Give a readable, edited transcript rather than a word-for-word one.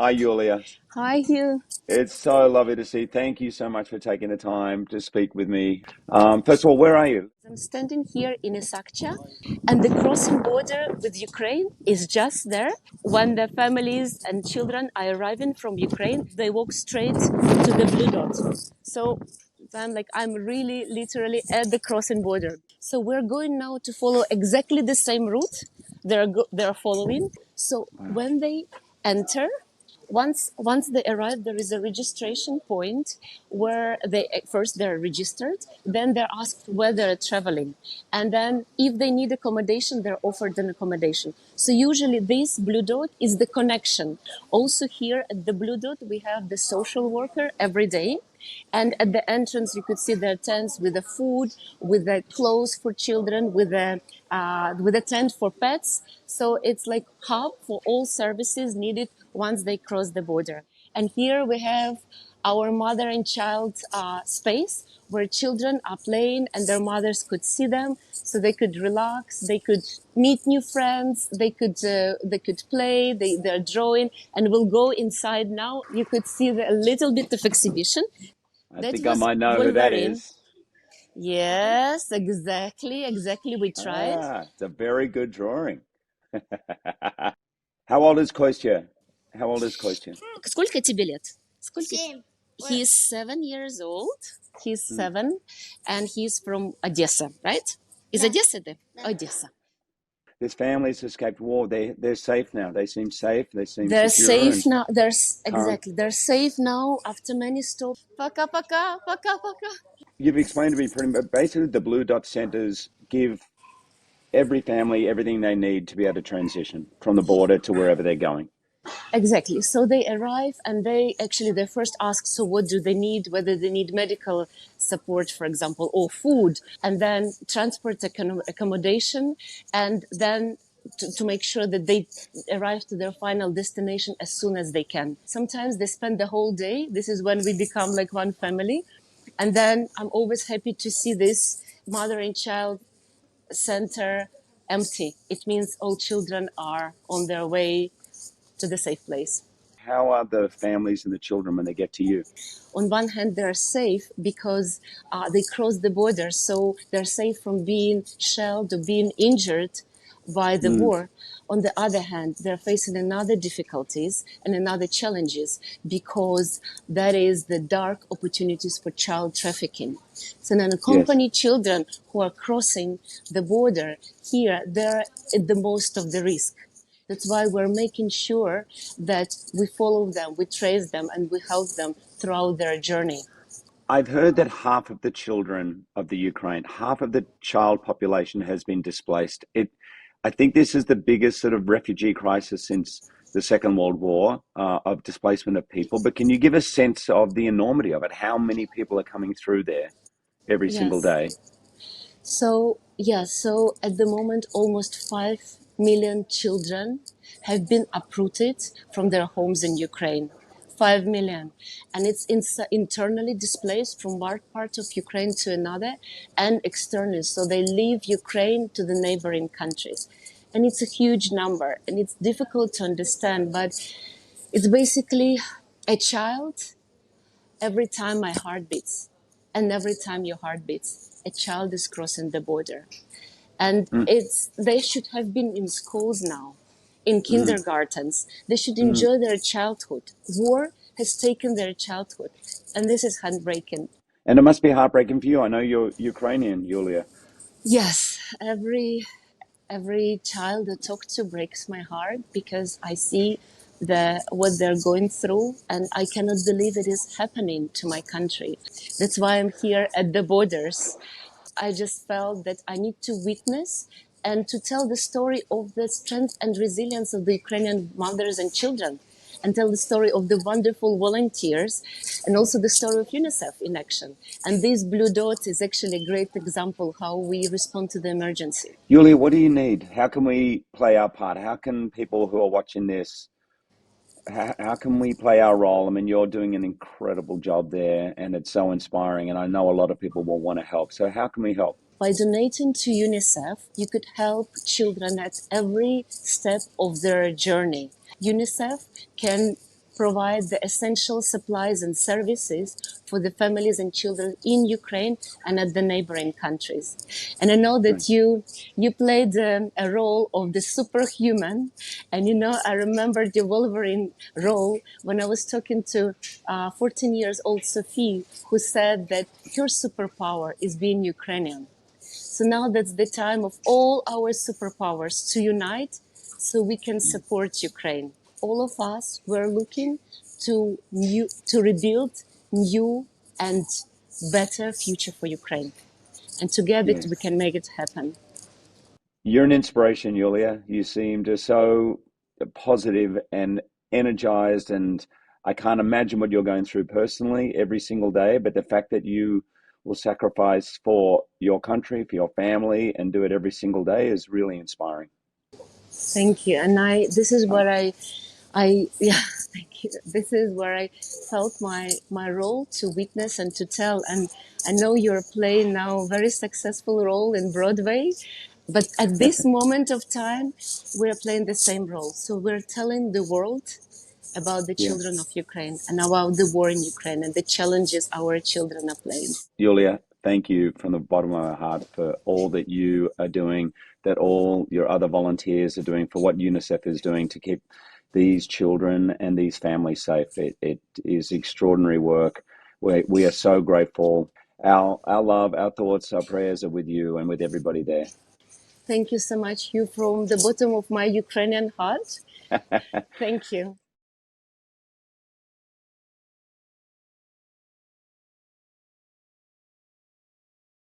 Hi, Yulia. Hi, Hugh. It's so lovely to see. Thank you so much for taking the time to speak with me. First of all, where are you? I'm standing here in Isakcha, and the crossing border with Ukraine is just there. When the families and children are arriving from Ukraine, they walk straight to the blue dot. So I'm really literally at the crossing border. So we're going now to follow exactly the same route they're following. So Wow, when they enter, once they arrive, there is a registration point where they first they're registered, then they're asked where they're traveling, and then if they need accommodation, they're offered an accommodation. So usually this blue dot is the connection. Also here at the blue dot we have the social worker every day, and at the entrance you could see their tents with the food, with the clothes for children, with a tent for pets. So it's like hub for all services needed once they cross the border. And here we have our mother and child space where children are playing and their mothers could see them, so they could relax, they could meet new friends, they could play, they're drawing, and we'll go inside now. You could see a little bit of exhibition. I That think I was might know who that Wolverine. is. Yes, exactly. We tried. It's a very good drawing. How old is Kostya? How old is Kostya? Сколько тебе лет? Сколько? He's 7 years old. He's Mm. 7, and he's from Odessa, right? Из Одессы ты? Odessa. His family's escaped war. They're safe now. They seem safe. They seem They're secure safe and now. calm. They're safe now after many stops. Пока. You've explained to me pretty much. Basically, the Blue Dot centers give every family everything they need to be able to transition from the border to wherever they're going. Exactly. So they arrive and they first ask, so what do they need? Whether they need medical support, for example, or food, and then transport accommodation, and then to make sure that they arrive to their final destination as soon as they can. Sometimes they spend the whole day. This is when we become like one family. And then I'm always happy to see this mother and child center empty. It means all children are on their way to the safe place. How are the families and the children when they get to you? On one hand, they're safe because they cross the border, so they're safe from being shelled or being injured by the Mm, war. On the other hand, they're facing another difficulties and another challenges because that is the dark opportunities for child trafficking. So yes. unaccompanied children who are crossing the border here, they're at the most of the risk. That's why we're making sure that we follow them, we trace them, and we help them throughout their journey. I've heard that half of the children of the Ukraine, half of the child population has been displaced. I think this is the biggest sort of refugee crisis since the Second World War of displacement of people. But can you give a sense of the enormity of it? How many people are coming through there every single Yes. day? So at the moment, almost 5 million children have been uprooted from their homes in Ukraine. 5 million. And it's internally displaced from one part of Ukraine to another and externally. So they leave Ukraine to the neighboring countries. And it's a huge number and it's difficult to understand, but it's basically a child every time my heart beats. And every time your heart beats, a child is crossing the border. And Mm, they should have been in schools now, in mm, kindergartens. They should mm. enjoy their childhood. War has taken their childhood. And this is heartbreaking. And it must be heartbreaking for you. I know you're Ukrainian, Yulia. Yes, every child I talk to breaks my heart because I see what they're going through, and I cannot believe it is happening to my country. That's why I'm here at the borders. I just felt that I need to witness and to tell the story of the strength and resilience of the Ukrainian mothers and children, and tell the story of the wonderful volunteers and also the story of UNICEF in action. And this blue dot is actually a great example how we respond to the emergency. Yulia, what do you need? How can we play our part? How can people who are watching this, how can we play our role? I mean, you're doing an incredible job there and it's so inspiring. And I know a lot of people will want to help. So how can we help? By donating to UNICEF, you could help children at every step of their journey. UNICEF can provide the essential supplies and services for the families and children in Ukraine and at the neighboring countries. And I know Right. that you played a role of the superhuman, and I remembered your Wolverine role when I was talking to 14 years old Sophie, who said that her superpower is being Ukrainian. So now that's the time of all our superpowers to unite so we can support Ukraine. All of us were looking to rebuild new and better future for Ukraine. And together we Yes. can make it happen. You're an inspiration, Yulia. You seem just so positive and energized, and I can't imagine what you're going through personally every single day. But the fact that you will sacrifice for your country, for your family, and do it every single day is really inspiring. Thank you. And this is Uh, what yeah, thank you. This is where I felt my role to witness and to tell. And I know you're playing now a very successful role in Broadway, but at this moment of time, we're playing the same role. So we're telling the world about the yeah. children of Ukraine and about the war in Ukraine and the challenges our children are playing. Yulia, thank you from the bottom of my heart for all that you are doing, that all your other volunteers are doing, for what UNICEF is doing to keep these children and these families safe. It is extraordinary work. We are so grateful. Our love, our thoughts, our prayers are with you and with everybody there. Thank you so much, Hugh, from the bottom of my Ukrainian heart. Thank you.